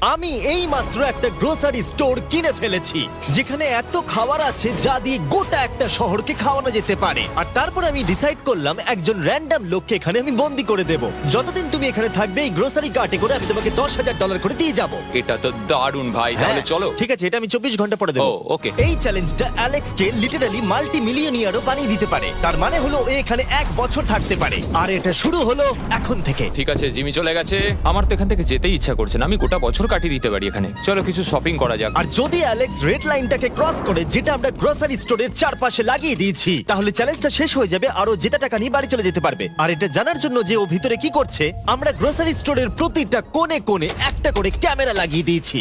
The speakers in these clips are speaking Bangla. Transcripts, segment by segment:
আমি এই মাত্র একটা গ্রোসারি স্টোর কিনে ফেলেছি যেখানে এত খাবার আছে যা দিয়ে গোটা একটা শহরকে খাওয়ানো যেতে পারে। আর তারপর আমি ডিসাইড করলাম একজন র্যান্ডম লোককে এখানে আমি বন্দি করে দেব। যতদিন তুমি এখানে থাকবে এই গ্রোসারি কার্টে করে আমি তোমাকে $10,000 করে দিয়ে যাবো। এটা তো দারুণ ভাই, তাহলে চলো। ঠিক আছে, এটা আমি 24 ঘন্টা পরে দেবো। ও, okay. এই চ্যালেঞ্জটা অ্যালেক্সকে লিটারালি মাল্টি মিলিয়নিয়ারও বানিয়ে দিতে পারে। তার মানে হলো ও এখানে 1 বছর থাকতে পারে। আর এটা শুরু হলো এখন থেকে। ঠিক আছে, জিমি চলে গেছে। আমার তো এখান থেকে যেতেই ইচ্ছা করছে না। আমি গোটা বছর কাটিয়ে দিতে পারি এখানে। চলো কিছু শপিং করা যাক। আর যদি অ্যালেক্স রেড লাইনটাকে ক্রস করে, যেটা আমরা গ্রোসারি স্টোরের চারপাশে লাগিয়ে দিয়েছি, তাহলে চ্যালেঞ্জটা শেষ হয়ে যাবে আর ও জেতা টাকা নিয়ে বাড়ি চলে যেতে পারবে। আর এটা জানার জন্য যে ও ভিতরে কি করছে, আমরা গ্রোসারি স্টোরের প্রতিটা কোণে কোণে একটা করে ক্যামেরা লাগিয়ে দিয়েছি।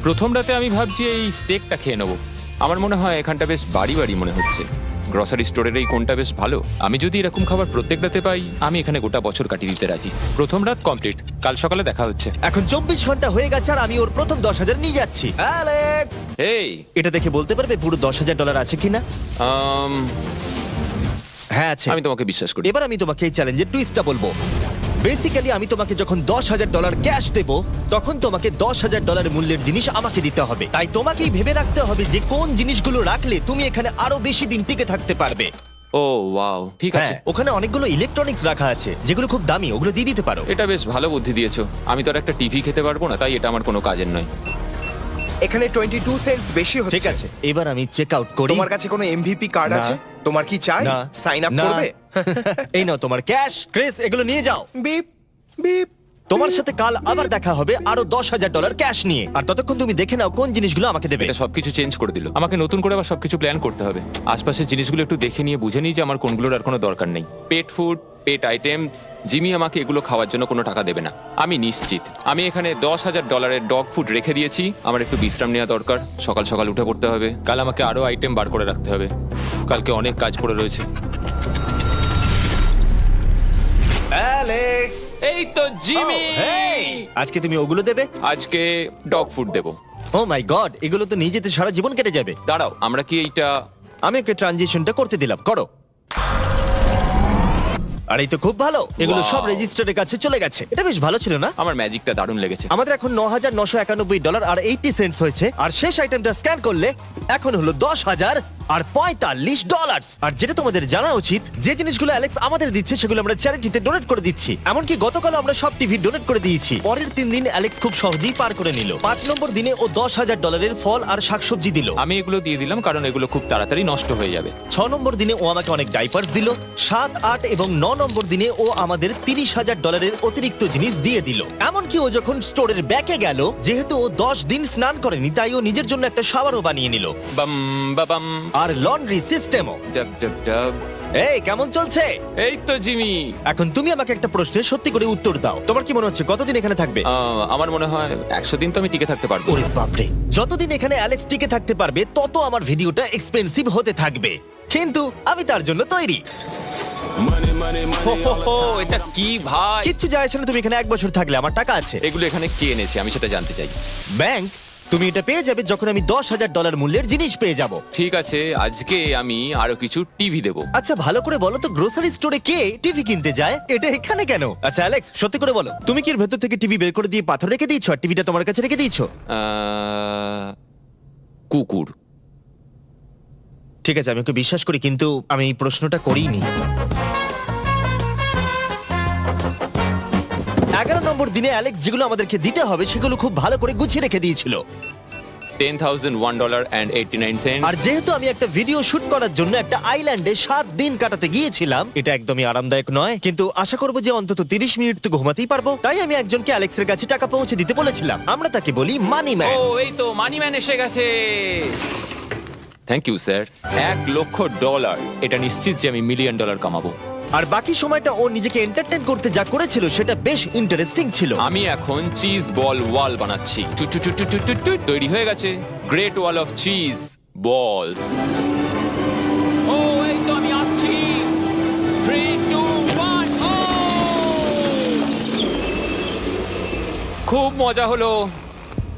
প্রথম রাতে আমি ভাবছি এই স্টেকটা খেয়ে নেবো। আমার মনে হয় এখানটা বেশ বাড়ি বাড়ি মনে হচ্ছে। গ্রসারি স্টোরের এই কোনটা বেশ ভালো। আমি যদি এরকম খাবার প্রত্যেক রাতে পাই, আমি এখানে গোটা বছর কাটিয়ে দিতে রাজি। প্রথম রাত কমপ্লিট, কাল সকালে দেখা হচ্ছে। এখন 24 ঘন্টা হয়ে গেছে আর আমি ওর প্রথম 10,000 নিয়ে যাচ্ছি। অ্যালেক্স, এই এটা দেখে বলতে পারবে পুরো $10,000 আছে কিনা? হ্যাঁ আছে। আমি তোমাকে বিশ্বাস করি। এবার আমি তোমাকে এই চ্যালেঞ্জের টুইস্টটা বলবো। বেসিক্যালি আমি তোমাকে যখন $10,000 ক্যাশ দেব, তখন তোমাকে $10,000 মূল্যের জিনিস আমাকে দিতে হবে। তাই তোমাকেই ভেবে রাখতে হবে যে কোন জিনিসগুলো রাখলে তুমি এখানে আরো বেশি দিন টিকে থাকতে পারবে। ও ওয়াও, ঠিক আছে। হ্যাঁ, ওখানে অনেকগুলো ইলেকট্রনিক্স রাখা আছে যেগুলো খুব দামি, ওগুলো দিয়ে দিতে পারো। এটা বেশ ভালো বুদ্ধি দিয়েছো। আমি তো আর একটা টিভি খেতে পারবো না, তাই এটা আমার কোনো কাজের নয়। এখানে 22 সেন্টস বেশি হচ্ছে। ঠিক আছে, এবার আমি চেক আউট করি। তোমার কাছে কোনো এমভিপি কার্ড না। আছে? তোমার কি চাই? না। সাইন আপ না। করবে? এই নাও তোমার ক্যাশ। ক্রিস, এগুলো নিয়ে যাও। Beep beep. তোমার সাথে কাল আবার দেখা হবে আরো $10,000 ক্যাশ নিয়ে। আর ততক্ষণ তুমি দেখে নাও কোন জিনিসগুলো আমাকে দেবে। এটা সবকিছু চেঞ্জ করে দিল। আমাকে নতুন করে আবার সবকিছু প্ল্যান করতে হবে। আশপাশের জিনিসগুলো একটু দেখে নিয়ে বুঝে নিই যে আমার কোনগুলোর আর কোনো দরকার নেই। পেট ফুড, পেট আইটেমস। জিমি আমাকে এগুলো খাওয়ার জন্য কোনো টাকা দেবে না, আমি নিশ্চিত। আমি এখানে $10,000 ডগ ফুড রেখে দিয়েছি। আমার একটু বিশ্রাম নেওয়া দরকার। সকাল সকাল উঠে পড়তে হবে। কাল আমাকে আরো আইটেম বার করে রাখতে হবে। কালকে অনেক কাজ পড়ে রয়েছে। অ্যালেক্স, এই তো জিমি। আজকে তুমি ওগুলো দেবে? আজকে ডগ ফুড দেবো। ও মাই গড, এগুলো তো নিয়ে যেতে সারা জীবন কেটে যাবে। দাঁড়াও, আমরা কি এইটা... আমি ওকে ট্রানজিশনটা করতে দিলাম, করো। আর এই তো খুব ভালো, এগুলো Wow. সব রেজিস্টারের কাছে চলে গেছে। এটা বেশ ভালো ছিল না? আমার ম্যাজিকটা দারুণ লেগেছে। আমাদের এখন $9,991 আর 80 সেন্টস হয়েছে। আর শেষ আইটেমটা স্ক্যান করলে এখন হলো $10,045। আর যেটা তোমাদের জানা উচিত, যে জিনিসগুলো অ্যালেক্স আমাদের দিচ্ছে সেগুলো আমরা চ্যারিটিতে ডোনেট করে দিচ্ছি। এমনকি গতকাল আমরা সব টিভি ডোনেট করে দিয়েছি। পরের 3 দিন অ্যালেক্স খুব সহজেই পার করে নিল। 5 নম্বর দিনে ও $10,000 ফল আর শাকসবজি দিল। আমি এগুলো দিয়ে দিলাম কারণ এগুলো খুব তাড়াতাড়ি নষ্ট হয়ে যাবে। 6 নম্বর দিনে ও আমাকে অনেক ডাইপার্স দিল। 7, 8 এবং 9 নম্বর দিনে ও আমাদের $30,000 অতিরিক্ত জিনিস দিয়ে দিল। এমনকি ও যখন স্টোরের ব্যাকে গেল, যেহেতু ও 10 দিন স্নান করেনি, তাই ও নিজের জন্য একটা শাওয়ারও বানিয়ে নিল। বাম বাবাম। আর লন্ড্রি সিস্টেমও। ডাব ডাব ডাব। এই কেমন চলছে? এই তো জিমি। এখন তুমি আমাকে একটা প্রশ্নের সত্যি করে উত্তর দাও। তোমার কি মনে হচ্ছে কতদিন এখানে থাকবে? আমার মনে হয় 100 দিন তো আমি টিকে থাকতে পারবো। ওরে বাপরে, যতদিন এখানে অ্যালেক্স টিকে থাকতে পারবে তত আমার ভিডিওটা এক্সপেন্সিভ হতে থাকবে। কিন্তু আমি তার জন্য তৈরি। হো, এটা কি ভাই? কিচ্ছু যায় আসে না, তুমি এখানে 1 বছর থাকলে আমার টাকা আছে। এগুলো এখানে কে এনেছে আমি সেটা জানতে চাই। ব্যাংক। তুমি এটা পেয়ে যাবে যখন আমি $10,000 মূল্যের জিনিস পেয়ে যাব। ঠিক আছে, আজকে আমি আরো কিছু টিভি দেবো। আচ্ছা ভালো করে বলো তো, গ্রোসারি স্টোরে কে টিভি কিনতে যায়? এটা এখানে কেন? আচ্ছা অ্যালেক্স, সত্যি করে বলো, তুমি কি এর ভেতর থেকে টিভি বের করে দিয়ে পাথর রেখে দিয়েছো আর টিভিটা তোমার কাছে রেখে দিয়েছো? কুকুর। ঠিক আছে, আমি ওকে বিশ্বাস করি, কিন্তু আমি এই প্রশ্নটা করিনি। 11 নম্বর দিনে অ্যালেক্স যেগুলো আমাদেরকে দিতে হবে সেগুলো খুব ভালো করে গুছিয়ে রেখে দিয়েছিল। $10,001.89। আর যেহেতু আমি একটা ভিডিও শুট করার জন্য একটা আইল্যান্ডে 7 দিন কাটাতে গিয়েছিলাম, এটা একদমই আরামদায়ক নয়, কিন্তু আশা করবো যে অন্তত 30 মিনিট তো ঘুমাতেই পারবো। তাই আমি একজনকে অ্যালেক্সের কাছে টাকা পৌঁছে দিতে বলেছিলাম। আমরা তাকে বলি মানি ও, ম্যান। এই তো মানি ম্যান এসে গেছে। Thank you sir. $1,00,000। এটা নিশ্চিত যে আমি $1 মিলিয়ন কামাবো। আর বাকি সময়টা ও নিজেকে এন্টারটেইন করতে যা করেছিল সেটা বেশ ইন্টারেস্টিং ছিল। আমি এখন চিজ বল ওয়াল বানাচ্ছি। Two two two two two two two. তৈরি হয়ে গেছে great wall of cheese ball. ও, এই তো আমি আসছি। 3, 2, 1। ও, খুব মজা হলো।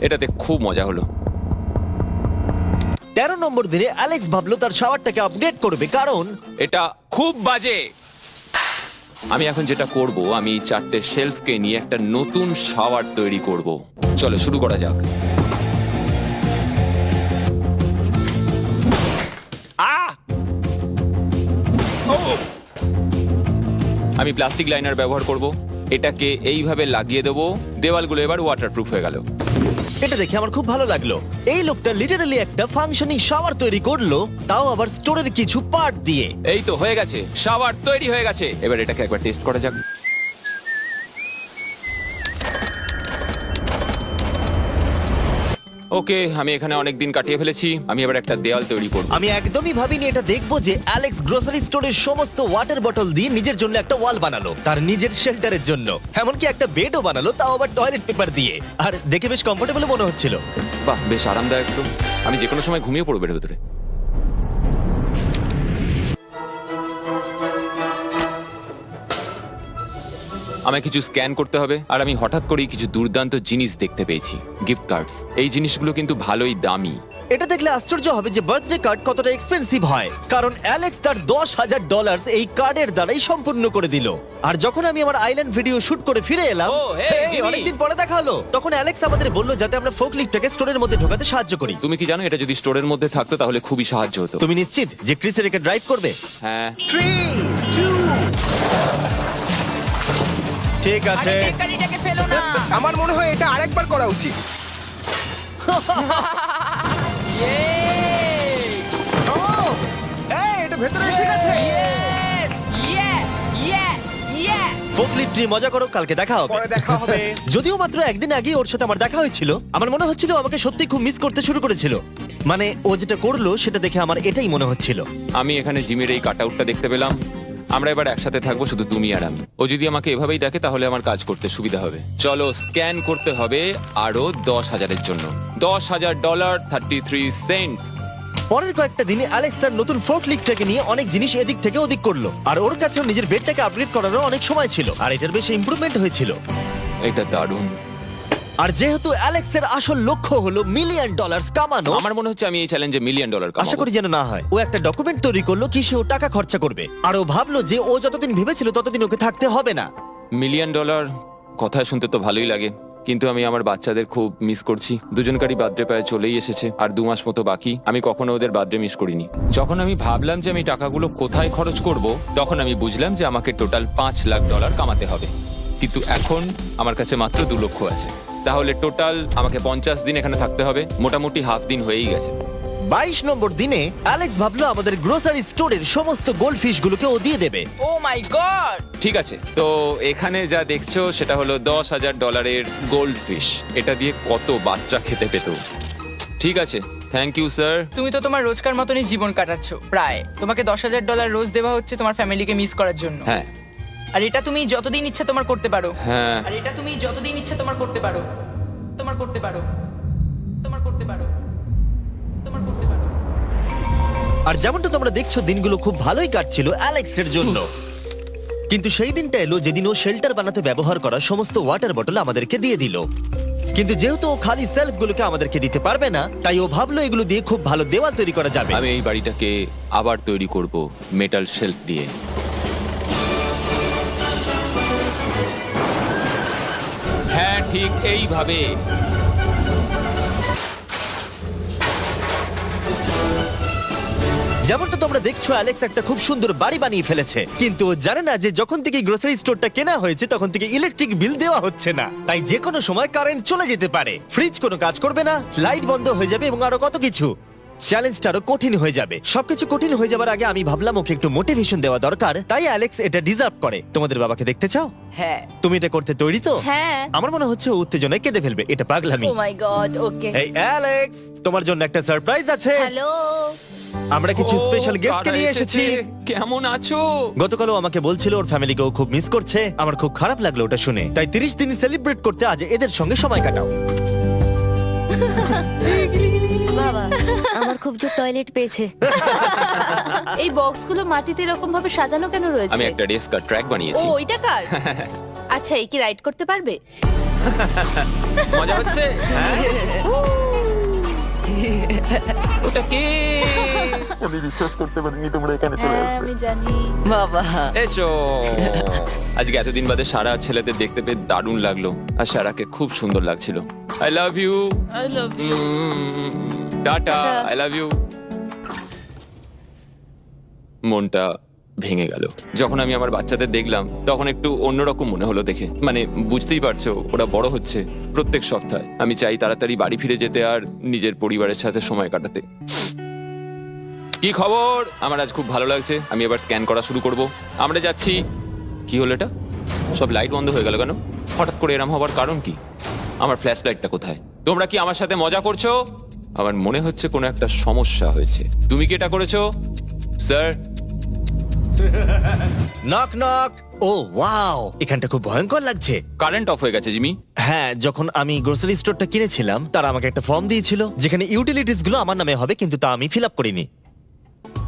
এটাতে খুব মজা হলো। 13 নম্বর দিনে অ্যালেক্স ভাবলো তার শাওয়ারটাকে আপডেট করবে, কারণ এটা খুব বাজে। আমি এখন যেটা করব, আমি এই 4টে শেলফকে নিয়ে একটা নতুন শাওয়ার তৈরি করব। চলো শুরু করা যাক। আহ! ও! আমি প্লাস্টিক লাইনার ব্যবহার করব। এটাকে এইভাবে লাগিয়ে দেবো। দেওয়ালগুলো এবার ওয়াটারপ্রুফ হয়ে গেল। এটা দেখে আমার খুব ভালো লাগলো। এই লোকটা লিটারালি একটা ফাংশনিং শাওয়ার তৈরি করলো, তাও আবার স্টোরের কিছু পার্ট দিয়ে। এই তো হয়ে গেছে, শাওয়ার তৈরি হয়ে গেছে। এবার এটাকে একবার টেস্ট করা যাক। ওকে, আমি এখানে অনেক দিন কাটিয়ে ফেলেছি। আমি এবার একটা দেওয়াল তৈরি করব। আমি একদমই ভাবিনি এটা দেখবো যে অ্যালেক্স গ্রোসারি স্টোরের সমস্ত ওয়াটার বটল দিয়ে নিজের জন্য একটা ওয়াল বানালো, তার নিজের শেল্টারের জন্য। এমনকি একটা বেডও বানালো, তাও আবার টয়লেট পেপার দিয়ে। আর দেখে বেশ কমফোর্টেবল মনে হচ্ছিল। বাহ, বেশ আরামদায়ক তো। আমি যে কোনো সময় ঘুমিয়ে পড়বো এর ভেতরে। আমায় কিছু স্ক্যান করতে হবে, আর আমি হঠাৎ করেই কিছু দুর্দান্ত জিনিস দেখতে পেয়েছি। Gift cards. এই জিনিসগুলো কিন্তু ভালোই দামি। এটা দেখলে আশ্চর্য হবে যে বার্থডে কার্ড কতটা এক্সপেন্সিভ হয়, কারণ অ্যালেক্স তার $10,000 এই কার্ডের দ্বারাই সম্পূর্ণ করে দিল। আর যখন আমি আমার আইল্যান্ড ভিডিও শুট করে ফিরে এলাম, ও, hey, hey, জিমি। অনেকদিন পরে দেখা হলো, তখন অ্যালেক্স আমাদের বলল যাতে আমরা ফোকলিফটটাকে স্টোরের মধ্যে ঢোকাতে সাহায্য করি। তুমি কি জানো, এটা যদি স্টোরের মধ্যে থাকতো তাহলে খুবই সাহায্য হতো। তুমি নিশ্চিত যে ক্রিস এটাকে ড্রাইভ করবে? হ্যাঁ। 3, 2, ঠিক আছে। গাড়িটাকে ফেলো না। আমার মনে হয় এটা আরেকবার করা উচিত। ও, এই, এটা ভেতরে এসে গেছে। ফোকলিফট নিয়ে মজা করো, কালকে দেখা হবে। পরে দেখা হবে। যদিও মাত্র একদিন আগে ওর সাথে আমার দেখা হয়েছিল, আমার মনে হচ্ছিল ও আমাকে সত্যি খুব মিস করতে শুরু করেছিল। মানে ও যেটা করলো সেটা দেখে আমার এটাই মনে হচ্ছিল। আমি এখানে জিমির এই কাট আউটটা দেখতে পেলাম। আমরা এবার একসাথে থাকবো, শুধু তুমি আর আমি। ও যদি আমাকে এভাবেই দেখে তাহলে আমার কাজ করতে সুবিধা হবে। চলো স্ক্যান করতে হবে আরো 10,000-এর জন্য। $10,000 33 সেন্ট। পরের কয়েকটা দিনে অ্যালেক্স তার নতুন ফোকলিফটটাকে নিয়ে অনেক জিনিস এদিক থেকে ওদিক করলো, আর ওর কাছেও নিজের বেডটাকে আপগ্রেড করারও অনেক সময় ছিল, আর এটার বেশ ইমপ্রুভমেন্ট হয়েছিল। এটা দারুণ। আর যেহেতু অ্যালেক্সের আসল লক্ষ্য হলো $1 মিলিয়ন কামানো, আমার মনে হচ্ছে আমি এই চ্যালেঞ্জে $1 মিলিয়ন আশা কামাবো। করি যেন না হয়। ও একটা ডকুমেন্ট তৈরি করলো কি সে ও টাকা খরচা করবে, আর ও ভাবলো যে ও যতদিন ভেবেছিল ততদিন ওকে থাকতে হবে না। $1 মিলিয়ন কথা শুনতে তো ভালোই লাগে, কিন্তু আমি আমার বাচ্চাদের খুব মিস করছি। দুজনকারই বার্থডে প্রায় চলেই এসেছে, আর 2 মাস মতো বাকি। আমি কখনো ওদের বার্থডে মিস করিনি। যখন আমি ভাবলাম যে আমি টাকাগুলো কোথায় খরচ করব, তখন আমি বুঝলাম যে আমাকে টোটাল $5 লাখ কামাতে হবে। কিন্তু এখন আমার কাছে মাত্র 2 লক্ষ আছে। তাহলে টোটাল আমাকে 50 দিন এখানে থাকতে হবে। মোটামুটি হাফ দিন হয়েই গেছে। 22 নম্বর দিনে অ্যালেক্স ভাবলো আমাদের গ্রোসারি স্টোরের সমস্ত গোল্ড ফিশ গুলোকে ও দিয়ে দেবে। ও মাই গড। ঠিক আছে, তো এখানে যা দেখছো সেটা হলো $10,000 গোল্ড ফিশ। এটা দিয়ে কত বাচ্চা খেতে পেত। ঠিক আছে, থ্যাংক ইউ স্যার। তুমি তো তোমার রোজকার মতনই জীবন কাটাচ্ছো প্রায়। তোমাকে $10,000 রোজ দেওয়া হচ্ছে তোমার ফ্যামিলিকে মিস করার জন্য। হ্যাঁ আর এটা তুমি যতদিন ইচ্ছা তোমার করতে পারো। হ্যাঁ। আর এটা তুমি যতদিন ইচ্ছা তোমার করতে পারো। তোমার করতে পারো। তোমার করতে পারো। তোমার করতে পারো। আর যেমনটা তোমরা দেখছো দিনগুলো খুব ভালোই কাটছিল অ্যালেক্সের জন্য, কিন্তু সেই দিনটা এলো যেদিন ও শেল্টার বানাতে ব্যবহার করা সমস্ত ওয়াটার বটল আমাদেরকে দিয়ে দিল। কিন্তু যেহেতু ও খালি সেলফগুলোকে আমাদেরকে দিতে পারবে না, তাই ও ভাবলো এগুলো দিয়ে খুব ভালো দেওয়াল তৈরি করা যাবে। আমি এই বাড়িটাকে আবার তৈরি করব মেটাল শেলফ দিয়ে। হ্যাঁ, ঠিক এইভাবে। যেমনটা তোমরা দেখছো অ্যালেক্স একটা খুব সুন্দর বাড়ি বানিয়ে ফেলেছে, কিন্তু ও জানে না যে যখন থেকে গ্রোসারি স্টোরটা কেনা হয়েছে তখন থেকে ইলেকট্রিক বিল দেওয়া হচ্ছে না। তাই যে কোনো সময় কারেন্ট চলে যেতে পারে, ফ্রিজ কোনো কাজ করবে না, লাইট বন্ধ হয়ে যাবে এবং আরো কত কিছু। চ্যালেঞ্জটা আরো কঠিন হয়ে যাবে। সবকিছু কঠিন হয়ে যাবার আগে আমি ভাবলাম ওকে একটু মোটিভেশন দেওয়া দরকার, তাই অ্যালেক্স এটা ডিজার্ভ করে। তোমাদের বাবাকে দেখতে চাও? হ্যাঁ। তুমি এটা করতে তৈরি তো? হ্যাঁ। আমার মনে হচ্ছে ও উত্তেজনায় কেঁদে ফেলবে, এটা পাগলামি। ও মাই গড, ওকে। এই অ্যালেক্স, তোমার জন্য একটা সারপ্রাইজ আছে। হ্যালো। আমরা কিছু ও, স্পেশাল গেস্টকে কারা নিয়ে এসেছে? এসেছি। কেমন আছো? গতকালও আমাকে বলছিল ওর ফ্যামিলিকেও খুব মিস করছে। আমার খুব খারাপ লাগলো ওটা শুনে, তাই 30 দিন সেলিব্রেট করতে আজ এদের সঙ্গে সময় কাটাও। বাবা, আমার খুব জোর টয়লেট পেয়েছে। এই বক্সগুলো মাটিতে এরকম ভাবে সাজানো কেন রয়েছে? আমি একটা রেস কার ট্র্যাক ও, বানিয়েছি। ওইটা কার? আচ্ছা, এই কি রাইড করতে পারবে? মজা হচ্ছে? ওটা কে? আমি বিশ্বাস করতে পারিনি তোমরা এখানে চলে হ্যাঁ আসবে। আমি জানি। বাবা এসো। আজকে এতদিন বাদে সারা ছেলেদের দেখতে পেয়ে দারুণ লাগলো, আর সারাকে খুব সুন্দর লাগছিল। I love you. I love you. Tata. আচ্ছা। I love you. মনটা ভেঙে গেল যখন আমি আমার বাচ্চাদের দেখলাম, তখন একটু অন্যরকম মনে হলো দেখে। মানে বুঝতেই পারছো, ওরা বড় হচ্ছে প্রত্যেক সপ্তাহে। আমি চাই তাড়াতাড়ি বাড়ি ফিরে যেতে আর নিজের পরিবারের সাথে সময় কাটাতে। কি খবর? আমার আজ খুব ভালো লাগছে। আমি এবার স্ক্যান করা শুরু করব। আমরা যাচ্ছি। কি হলো এটা? সব লাইট বন্ধ হয়ে গেল কেন? হঠাৎ করে এরম হবার কারণ কি? আমার ফ্ল্যাশ লাইটটা কোথায়? তোমরা কি আমার সাথে মজা করছো? আমার মনে হচ্ছে কোনো একটা সমস্যা হয়েছে। তুমি কি এটা করেছো, sir? Knock knock. Oh wow, এখানটা খুব ভয়ঙ্কর লাগছে। কারেন্ট অফ হয়ে গেছে জিমি। হ্যাঁ, যখন আমি গ্রোসারি স্টোরটা কিনেছিলাম তারা আমাকে একটা ফর্ম দিয়েছিল যেখানে ইউটিলিটিস গুলো আমার নামে হবে, কিন্তু তা আমি ফিল আপ করিনি।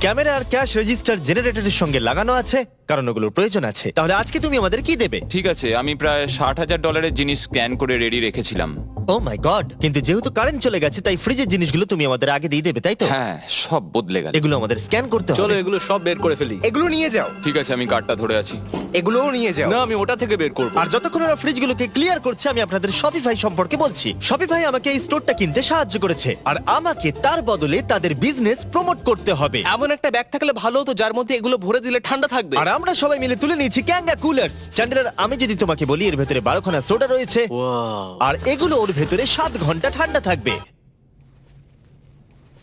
ক্যামেরা আর ক্যাশ রেজিস্টার জেনারেটরের সঙ্গে লাগানো আছে, কারণ ওগুলোর প্রয়োজন আছে। তাহলে আজকে তুমি আমাদের কি দেবে? ঠিক আছে, আমি প্রায় $60,000 জিনিস স্ক্যান করে রেডি রেখেছিলাম। ও মাই গড, কিন্তু যেহেতু কারেন্ট চলে গেছে তাই ফ্রিজের জিনিসগুলো তুমি আমাদের আগে দিয়ে দেবে, তাই তো? হ্যাঁ, সব বদলে গেল। এগুলো আমাদের স্ক্যান করতে চলো হবে। এগুলো সব বের করে ফেলি। এগুলো নিয়ে যাও, ঠিক আছে, আমি কার্ডটা ধরে আছি। এগুলোও নিয়ে যাও। না, আমি ওটা থেকে বের করব। আর যতক্ষণ ওরা ফ্রিজগুলোকে ক্লিয়ার করছে, আমি আপনাদের শপিফাই সম্পর্কে বলছি। শপিফাই আমাকে এই স্টোরটা কিনতে সাহায্য করেছে, আর আমাকে তার বদলে তাদের বিজনেস প্রমোট করতে হবে। এমন একটা ব্যাগ থাকলে ভালো হতো যার মধ্যে এগুলো ভরে দিলে ঠান্ডা থাকবে। আর আমরা সবাই মিলে তুলে নিয়েছি ক্যাঙ্গা কুলার্স। চ্যান্ডেলার, আমি যদি তোমাকে বলি এর ভেতরে 12খানা সোডা রয়েছে, ওয়াও, আর এগুলো ওর ভেতরে 7 ঘন্টা ঠান্ডা থাকবে।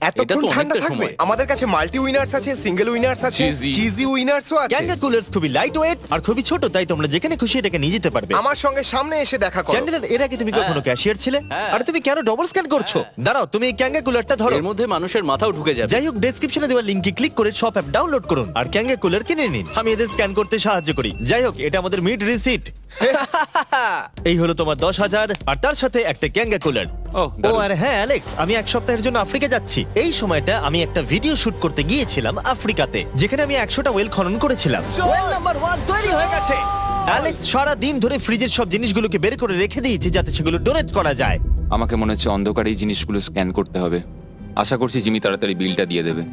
এটা এতক্ষণ তো ঠান্ডা অনেকটা থাকবে? সময়। আমাদের কাছে মাল্টি উইনার্স আছে, সিঙ্গেল উইনার্স আছে, Cheesy। চিজি উইনার্সও আছে। ক্যাঙ্গা কুলার্স খুবই লাইট ওয়েট আর খুবই ছোট, তাই তোমরা যেখানে খুশি এটাকে নিয়ে যেতে পারবে। আমার সঙ্গে সামনে এসে দেখা করো। চ্যান্ডেলার, এর আগে তুমি কখনো ক্যাশিয়ার ছিলে? হ্যাঁ। আর তুমি কেন ডবল স্ক্যান করছো? দাঁড়াও, তুমি এই ক্যাঙ্গা কুলারটা ধরো। এর মধ্যে মানুষের মাথাও ঢুকে যাবে। যাই হোক, ডেসক্রিপশনে দেওয়া লিংকে ক্লিক করে শপ অ্যাপ ডাউনলোড করুন আর ক্যাঙ্গা কুলার কিনে নিন। আমি এদের স্ক্যান করতে সাহায্য করি। যাই হোক, এটা আমাদের মিড রিসিট। এই হলো তোমার 10,000 আর তার সাথে একটা ক্যাঙ্গা কুলার। ও, ও দারুণ। আর হ্যাঁ অ্যালেক্স, আমি এক সপ্তাহের জন্য আফ্রিকা যাচ্ছি। এই সময়টা আমি একটা ভিডিও শুট করতে গিয়েছিলাম আফ্রিকাতে, যেখানে আমি 100টা ওয়েল খনন করেছিলাম। ওয়েল নাম্বার 1 তৈরি হয়ে গেছে। অ্যালেক্স সারা দিন ধরে ফ্রিজের সব জিনিসগুলোকে বের করে রেখে দিয়েছে যাতে সেগুলো ডোনেট করা যায়। আমাকে মনে হচ্ছে অন্ধকারে এই জিনিসগুলো স্ক্যান করতে হবে। আশা করছি জিমি তাড়াতাড়ি বিলটা দিয়ে দেবে।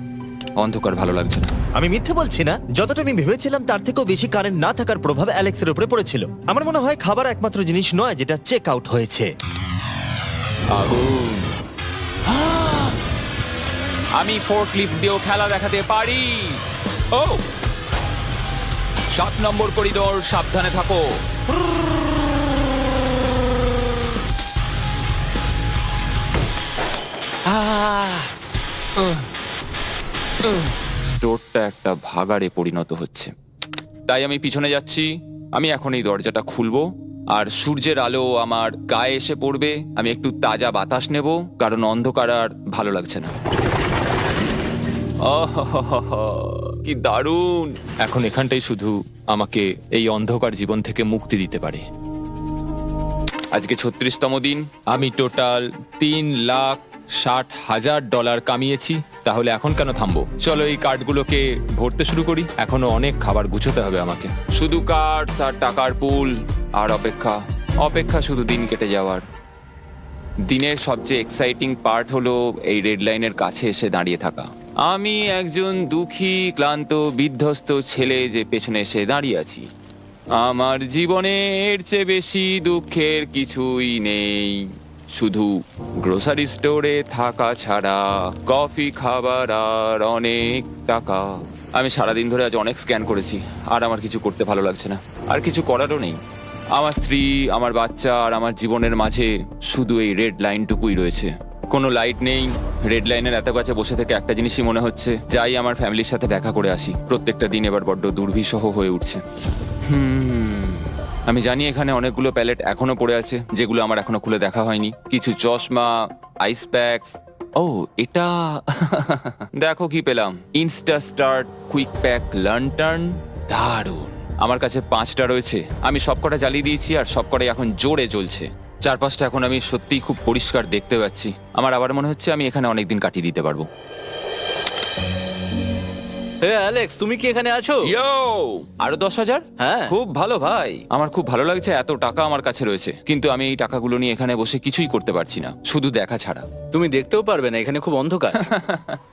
অন্ধকার ভালো লাগছে না। আমি মিথ্যে বলছি না, যতটা আমি ভেবেছিলাম তার থেকেও বেশি কারেন্ট না থাকার প্রভাব অ্যালেক্সের উপরে পড়েছিল। আমার মনে হয় খাবার একমাত্র জিনিস নয় যেটা চেক আউট হয়েছে। আগুন। আমি ফোর্কলিফট দিয়েও খেলা দেখাতে পারি। ও, 7 নম্বর করিডোর, সাবধানে থাকো। স্টোরটা একটা ভাগাড়ে পরিণত হচ্ছে, তাই আমি পিছনে যাচ্ছি। আমি এখন এই দরজাটা খুলবো আর সূর্যের আলো আমার গায়ে এসে পড়বে। আমি একটু তাজা বাতাস নেব, কারণ অন্ধকার আর ভালো লাগছে না। আহাহাহা, কি দারুণ! এখন এখানটাই শুধু আমাকে এই অন্ধকার জীবন থেকে মুক্তি দিতে পারে। আজকে 36তম দিন। আমি টোটাল $3,60,000 কামিয়েছি। তাহলে এখন কেন থামবো? চলো এই কার্ডগুলোকে ভরতে শুরু করি। এখনো অনেক খাবার গুছোতে হবে আমাকে। শুধু কার্ড আর টাকার পুল আর অপেক্ষা, অপেক্ষা, শুধু দিন কেটে যাওয়ার। দিনের সবচেয়ে এক্সাইটিং পার্ট হলো এই রেড লাইনের কাছে এসে দাঁড়িয়ে থাকা। আমি একজন দুঃখী, ক্লান্ত, বিধ্বস্ত ছেলে যে পেছনে এসে দাঁড়িয়ে আছি। আমার জীবনে এর চেয়ে বেশি দুঃখের কিছুই নেই, শুধু গ্রোসারি স্টোরে থাকা ছাড়া, কফি খাবার আর অনেক টাকা। আমি সারাদিন ধরে আজ অনেক স্ক্যান করেছি আর আমার কিছু করতে ভালো লাগছে না, আর কিছু করারও নেই। আমার স্ত্রী, আমার বাচ্চা আর আমার জীবনের মাঝে শুধু এই রেড লাইনটুকুই রয়েছে। কোনো লাইট নেই। রেড লাইনের এত কাছে বসে থেকে একটা জিনিসই মনে হচ্ছে, যাই আমার ফ্যামিলির সাথে দেখা করে আসি। প্রত্যেকটা দিন এবার বড্ড দুর্বিষহ হয়ে উঠছে। আমি জানি এখানে অনেকগুলো প্যালেট এখনো পড়ে আছে যেগুলো আমার এখনো খুলে দেখা হয়নি। কিছু চশমা, আইস প্যাকস। ও, এটা দেখো কি পেলাম, ইনস্টা স্টার্ট কুইক প্যাক লান্টার্ন। দারুণ! আমার কাছে 5টা রয়েছে। আমি সবকটা জ্বালিয়ে দিয়েছি আর সবকটাই এখন জোরে জ্বলছে। চারপাশটা এখন আমি সত্যিই খুব পরিষ্কার দেখতে পাচ্ছি। আমার আবার মনে হচ্ছে আমি এখানে অনেকদিন কাটিয়ে দিতে পারবো। অ্যালেক্স, তুমি কি এখানে আছো? ইয়ো, আরো 10,000? হ্যাঁ। খুব ভালো ভাই, আমার খুব ভালো লাগছে এত টাকা আমার কাছে রয়েছে, কিন্তু আমি এই টাকাগুলো নিয়ে এখানে বসে কিছুই করতে পারছি না, শুধু দেখা ছাড়া। তুমি দেখতেও পারবে না, এখানে খুব অন্ধকার।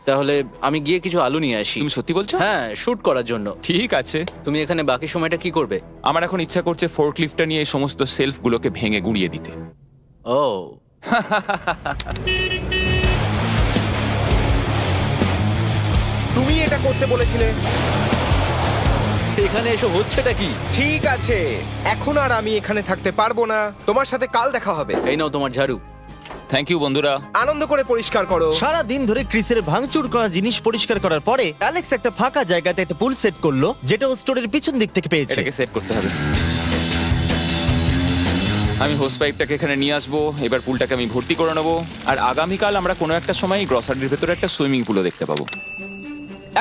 তাহলে আমি গিয়ে কিছু আলু নিয়ে আসি। তুমি সত্যি বলছো? হ্যাঁ, শুট করার জন্য। ঠিক আছে। তুমি এখানে বাকি সময়টা কি করবে? আমার এখন ইচ্ছা করছে ফোর্কলিফটটা নিয়ে এই সমস্ত সেলফগুলোকে ভেঙে গুঁড়িয়ে দিতে। ও, তুমি এটা করতে বলেছিলে। এখানে এসে হচ্ছেটা কি? ঠিক আছে, এখন আর আমি এখানে থাকতে পারবো না। তোমার সাথে কাল দেখা হবে। এই নাও তোমার ঝাড়ু। থ্যাংক ইউ বন্ধুরা। আনন্দ করে পরিষ্কার করো। সারা দিন ধরে ক্রিসের ভাঙচুর করা জিনিস পরিষ্কার করার পরে অ্যালেক্স একটা ফাঁকা জায়গাতে একটা পুল সেট করলো, যেটা ও স্টোরের পিছন দিক থেকে পেয়েছে। এটাকে সেট করতে হবে। আমি হোস পাইপটাকে এখানে নিয়ে আসবো, এবার পুলটাকে আমি ভর্তি করে নেবো, আর আগামীকাল আমরা কোনো একটা সময় গ্রসারির ভেতরে একটা সুইমিং পুলও দেখতে পাবো।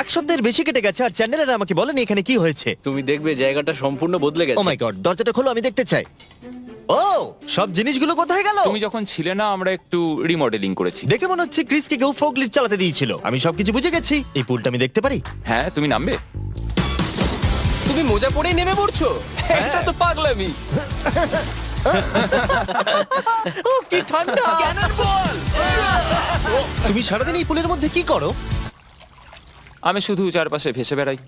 এক সপ্তাহের বেশি কেটে গেছে আর চ্যানেলের আমাকে বলেনি এখানে কি হয়েছে। তুমি দেখবে জায়গাটা সম্পূর্ণ বদলে ও গেছে। মাই গড, দরজাটা খোলো, আমি দেখতে চাই। ও, সব জিনিসগুলো কোথায় গেল? তুমি যখন ছিলে না, আমরা একটু রিমডেলিং করেছি। দেখে মনে হচ্ছে ক্রিসকে কেউ ফোর্কলিফট চালাতে দিয়েছিল। আমি সবকিছু বুঝে গেছি। এই পুলটা আমি দেখতে পারি? হ্যাঁ, তুমি নামবে? তুমি মোজা পরেই নেমে পড়ছো? এটা তো পাগলামি। ও কি ঠান্ডা! তুমি সারাদিন এই পুলের মধ্যে কি করো? আমি শুধু চারপাশে ভেসে বেড়াই।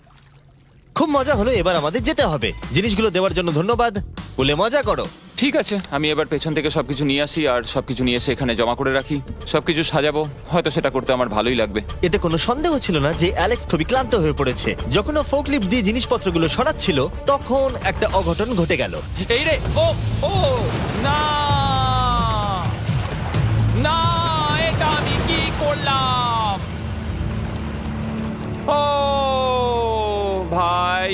খুব মজা হলো, এবার আমাদের যেতে হবে। জিনিসগুলো দেওয়ার জন্য ধন্যবাদ। পুলে মজা করো। ঠিক আছে, আমি এবার পেছন থেকে সবকিছু নিয়ে আসি আর সবকিছু নিয়ে এসে এখানে জমা করে রাখি, সবকিছু সাজাবো। হয়তো সেটা করতে আমার ভালোই লাগবে। এতে কোনো সন্দেহ ছিল না যে অ্যালেক্স খুবই ক্লান্ত হয়ে পড়েছে। যখন ও ফোর্কলিফট দিয়ে জিনিসপত্রগুলো সরাচ্ছিল, তখন একটা অঘটন ঘটে গেল। এই রে, ও ও না না, এটা আমি কি করলাম? ও ভাই,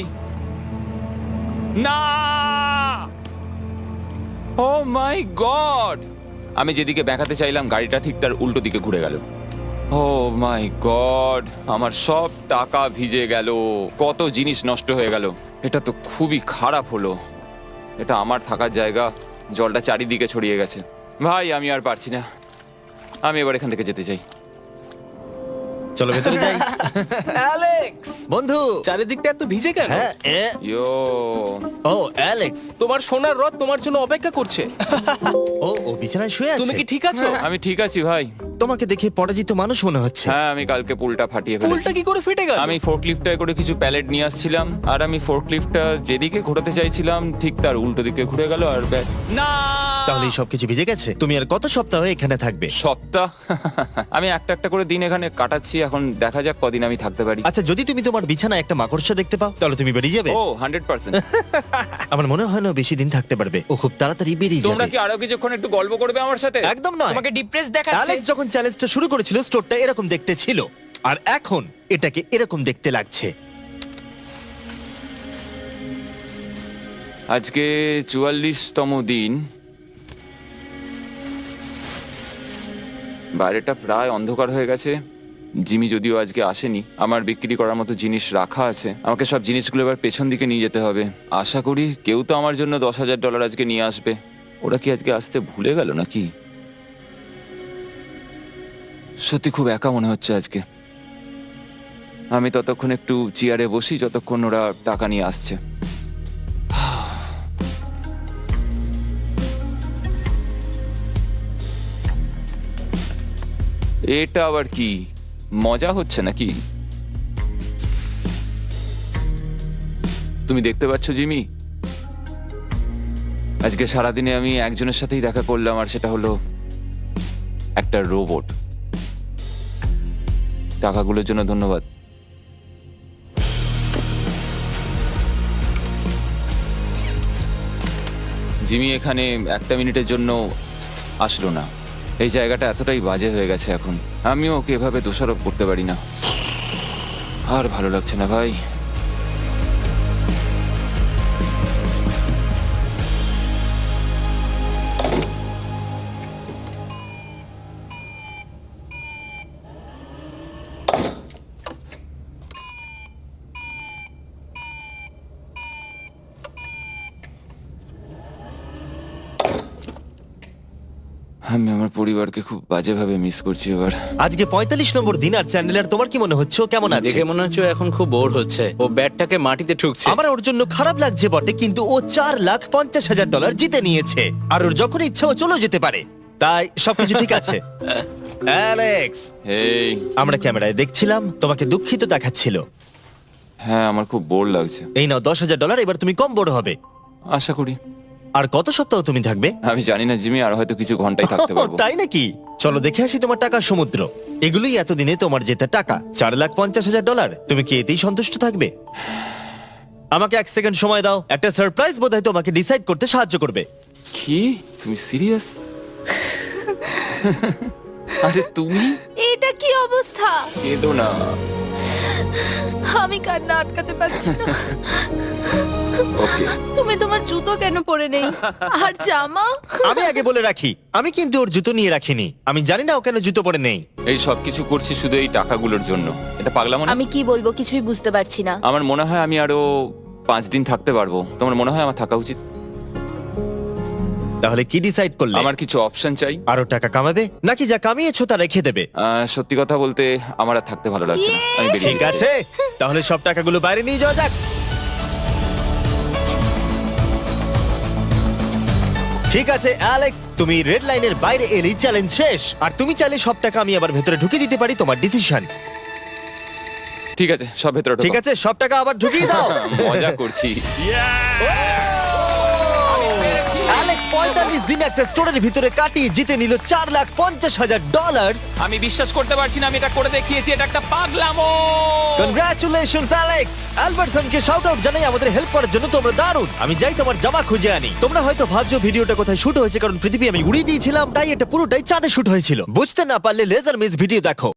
না! ও মাই গড! আমি যেদিকে ব্যাকাতে চাইলাম গাড়িটা ঠিক তার উল্টো দিকে ঘুরে গেল। ও মাই গড, আমার সব টাকা ভিজে গেল, কত জিনিস নষ্ট হয়ে গেল। এটা তো খুবই খারাপ হলো। এটা আমার থাকার জায়গা, জলটা চারিদিকে ছড়িয়ে গেছে। ভাই, আমি আর পারছি না, আমি এবার এখান থেকে যেতে চাই। চলো ভেতরে যাই। অ্যালেক্স, বন্ধু। চারিদিকটা এত ভিজে কেন? হ্যাঁ, ইয়ো, ও অ্যালেক্স। তোমার সোনার রথ তোমার জন্য অপেক্ষা করছে। ও বিছানায় শুয়ে আছে। তুমি কি ঠিক আছো? আমি ঠিক আছি ভাই। তোমাকে দেখে পরাজিত মানুষ মনে হচ্ছে। হ্যাঁ, আমি কালকে পুলটা ফাটিয়ে পুলটা ফেলেছি। কি করে ফেটে গেল? আমি ফোর্কলিফটটায় করে কিছু প্যালেট নিয়ে আসছিলাম, আর আমি ফোর্কলিফটটা যেদিকে ঘোরাতে চাইছিলাম ঠিক তার উল্টো দিকে ঘুরে গেল, আর ব্যাস। না! তাহলে এই সবকিছু ভিজে গেছে। তুমি আর কত সপ্তাহ এখানে থাকবে? সপ্তাহ? আমি একটা একটা করে দিন এখানে কাটাচ্ছি, এখন দেখা যাক কদিন আমি থাকতে পারি। আচ্ছা, যদি তুমি তোমার বিছানায় একটা মাকড়সা দেখতে পাও, তাহলে তুমি বেরিয়ে যাবে? ও 100%। আমার মনে হয় না ও বেশি দিন থাকতে পারবে। ও খুব তাড়াতাড়ি বেরিয়ে তোমরা যাবে। কি আরো কিছুক্ষণ একটু গল্প করবে আমার সাথে? একদম নয়। তোমাকে ডিপ্রেস দেখাচ্ছে। অ্যালেক্স যখন চ্যালেঞ্জটা শুরু করেছিল, স্টোরটা এরকম দেখতে ছিল, আর এখন এটাকে এরকম দেখতে লাগছে। আজকে 44তম দিন। বাইরেটা প্রায় অন্ধকার হয়ে গেছে। জিমি যদিও আজকে আসেনি, আমার বিক্রি করার মতো জিনিস রাখা আছে। আমাকে সব জিনিসগুলো এবার পেছন দিকে নিয়ে যেতে হবে। আশা করি কেউ তো আমার জন্য $10,000 আজকে নিয়ে আসবে। ওরা কি আজকে আসতে ভুলে গেল নাকি? সত্যি খুব একা মনে হচ্ছে আজকে। আমি ততক্ষণ একটু চেয়ারে বসি যতক্ষণ ওরা টাকা নিয়ে আসছে। এটা আবার কি মজা হচ্ছে নাকি? তুমি দেখতে পাচ্ছ জিমি, আজকে সারাদিনে আমি একজনের সাথেই দেখা করলাম, আর সেটা হলো একটা রোবট। টাকাগুলোর জন্য ধন্যবাদ। জিমি এখানে একটা মিনিটের জন্য আসলো না। এই জায়গাটা এতটাই বাজে হয়ে গেছে এখন, আমিও ওকে এভাবে দোষারোপ করতে পারি না। আর ভালো লাগছে না ভাই। আমি আমার পরিবারকে খুব বাজেভাবে মিস করছি এবার। আজকে 45 নম্বর দিন আর চ্যান্ডেলার, তোমার কি মনে হচ্ছে ও কেমন আছে? দেখে মনে হচ্ছে ও এখন খুব বোর হচ্ছে, ও ব্যাটটাকে মাটিতে ঠুকছে। আমার ওর জন্য খারাপ লাগছে বটে, কিন্তু ও $4,50,000 জিতে নিয়েছে আর ওর যখন ইচ্ছা ও চলেও যেতে পারে, তাই সবকিছু ঠিক আছে। অ্যালেক্স, এই আমরা ক্যামেরায় দেখছিলাম, তোমাকে দুঃখিত দেখাচ্ছিল। হ্যাঁ, আমার খুব বোর লাগছে। এই নাও $10,000, এবার তুমি কম বড় হবে। আশা করি। আর কত সপ্তাহ তুমি থাকবে? আমি জানি না জিমি, আর হয়তো কিছু ঘন্টাই থাকতে পারবো। তাই নাকি? চলো দেখে আসি তোমার টাকার সমুদ্র। এগুলোই এতদিনে তোমার জেতা টাকা, $4,50,000। তুমি কি এতেই সন্তুষ্ট থাকবে? আমাকে 1 সেকেন্ড সময় দাও, একটা সারপ্রাইজ বোধহয় তোমাকে ডিসাইড করতে সাহায্য করবে। কি, তুমি সিরিয়াস? আরে তুমি এটা কি অবস্থা? কেঁদো না। আমি কান্না আটকাতে পারছি না। ওকে, তুমি তোমার জুতো কেন পরে নেই? আর জামা? আমি আগে বলে রাখি, আমি কিন্তু ওর জুতো নিয়ে রাখিনি। আমি জানি না ও কেন জুতো পরে নেই। এই সব কিছু করছি শুধু এই টাকাগুলোর জন্য। এটা পাগলামো না? আমি কি বলবো কিছুই বুঝতে পারছি না। আমার মনে হয় আমি আরো 5 দিন থাকতে পারবো। তোমার মনে হয় আমার থাকা উচিত? তাহলে কি ডিসাইড করলে? আমার কিছু অপশন চাই। আরো টাকা কামাবে নাকি যা কামিয়েছো তা রেখে দেবে? সত্যি কথা বলতে আমার আর থাকতে ভালো লাগছে না। আমি বেরিয়ে ঠিক যেতে আছে, তাহলে সব টাকাগুলো বাইরে নিয়ে যাওয়া যাক। ঠিক আছে অ্যালেক্স, তুমি রেড লাইনের বাইরে এলেই চ্যালেঞ্জ শেষ। আর তুমি চাইলে সব টাকা আমি আবার ভেতরে ঢুকিয়ে দিতে পারি, তোমার ডিসিশন। চাই। ঠিক আছে, সব ভেতরে ঢোকো। ঠিক আছে, সব টাকা আবার ঢুকিয়ে দাও। মজা করছি। অ্যালেক্স 45 দিন একটা স্টোরের ভিতরে কাটিয়ে জিতে নিল $4,50,000। আমি বিশ্বাস করতে পারছি না আমি এটা করে দেখিয়েছি। এটা একটা পাগলামো। Congratulations Alex. অ্যালবার্টসনকে শাউট আউট জানাই আমাদের হেল্প করার জন্য, তোমরা দারুণ। আমি যাই তোমার জামা খুঁজে আনি। তোমরা হয়তো ভাবছো ভিডিওটা কোথায় শুট হয়েছে, কারণ পৃথিবী আমি উড়িয়ে দিয়েছিলাম, তাই এটা পুরোটাই চাঁদে শুট হয়েছিল। বুঝতে না পারলে লেজার মিস ভিডিও দেখো।